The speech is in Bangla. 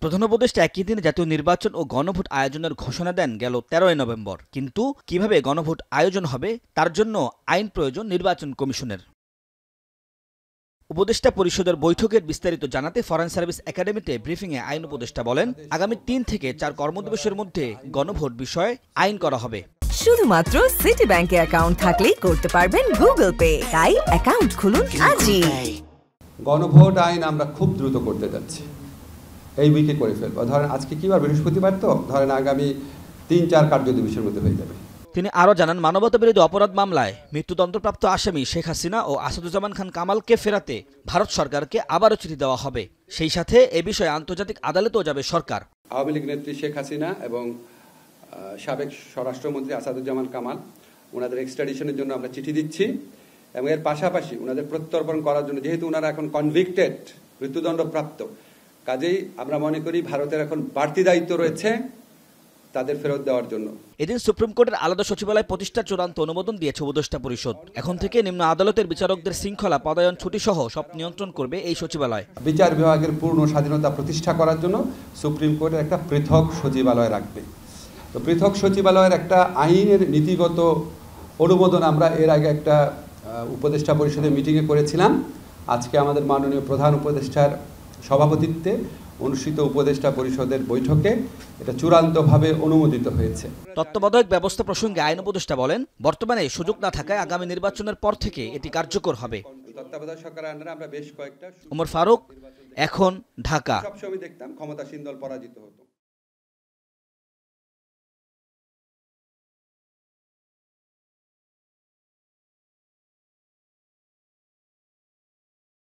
প্রধান উপদেষ্টা একই দিনে জাতীয় নির্বাচন ও গণভোট আয়োজনের ঘোষণা দেন গেল ১৩ নভেম্বর। কিন্তু কিভাবে গণভোট আয়োজন হবে তার জন্য আইন প্রয়োজন নির্বাচন কমিশনের। উপদেষ্টা পরিষদের বৈঠকের বিস্তারিত জানাতে ফরেন সার্ভিস একাডেমিতে ব্রিফিংয়ে আইন উপদেষ্টা বলেন, আগামী ৩ থেকে ৪ কর্মদিবসের মধ্যে গণভোট বিষয়ে আইন করা হবে। শুধুমাত্র সিটি ব্যাংকে অ্যাকাউন্ট থাকলেই করতে পারবেন গুগল পে। তাই অ্যাকাউন্ট খুলুন আজই। গণভোট আইন আমরা খুব দ্রুত করতে যাচ্ছি, এই উইকে করে ফেলবো। ধরেন আজকে কি বার, বৃহস্পতিবার, তো ধরেন আগামী ৩-৪ কার্যদিবসের মধ্যে হয়ে যাবে। তিনি আরও জানান, মানবতাবিরোধী অপরাধ মামলায় মৃত্যুদণ্ডপ্রাপ্ত আসামি শেখ হাসিনা ও আসাদুজ্জামান খান কামালকে ফেরাতে ভারত সরকারকে আবারও চিঠি দেওয়া হবে। সেই সাথে এ বিষয়ে আন্তর্জাতিক আদালতেও যাবে সরকার। আওয়ামী লীগ নেত্রী শেখ হাসিনা এবং সাবেক স্বরাষ্ট্রমন্ত্রী আসাদুজ্জামান কামাল, ওনাদের এক্সট্রাডিশনের জন্য আমরা চিঠি দিচ্ছি এবং এর পাশাপাশি ওনাদের প্রত্যর্পণ করার জন্য, যেহেতু ওনারা এখন কনভিক্টেড, মৃত্যুদণ্ডপ্রাপ্ত, কাজেই আমরা মনে করি ভারতের এখন বাড়তি দায়িত্ব রয়েছে তাদের ফেরত দেওয়ার জন্য। এদিন সুপ্রিম কোর্টের আলাদা সচিবালয় প্রতিষ্ঠার চূড়ান্ত অনুমোদন দিয়েছে উপদেষ্টা পরিষদ। এখন থেকে নিম্ন আদালতের বিচারকদের শৃঙ্খলা, পদায়ন, ছুটি সহ সব নিয়ন্ত্রণ করবে এই সচিবালয়। বিচার বিভাগের পূর্ণ স্বাধীনতা প্রতিষ্ঠা করার জন্য সুপ্রিম কোর্টের একটা পৃথক সচিবালয় রাখবে। তো পৃথক সচিবালয়ের একটা আইনের নীতিগত অনুমোদন আমরা এর আগে একটা উপদেষ্টা পরিষদের মিটিংয়ে করেছিলাম। আজকে আমাদের মাননীয় প্রধান উপদেষ্টার সভাপতিত্বে অনুষ্ঠিত উপদেষ্টা পরিষদের বৈঠকে এটা চূড়ান্তভাবে অনুমোদিত হয়েছে। তত্ত্বাবধায়ক ব্যবস্থা প্রসঙ্গে আইন উপদেষ্টা বলেন, বর্তমানে সুযোগ না থাকায় আগামী নির্বাচনের পর থেকে এটি কার্যকর হবে। তত্ত্বাবধায়ক সরকারের আন্ডারে আমরা বেশ কয়েকটা। ওমর ফারুক, এখন, ঢাকা। সবসময় দেখতাম ক্ষমতাসীন দল পরাজিত হতো।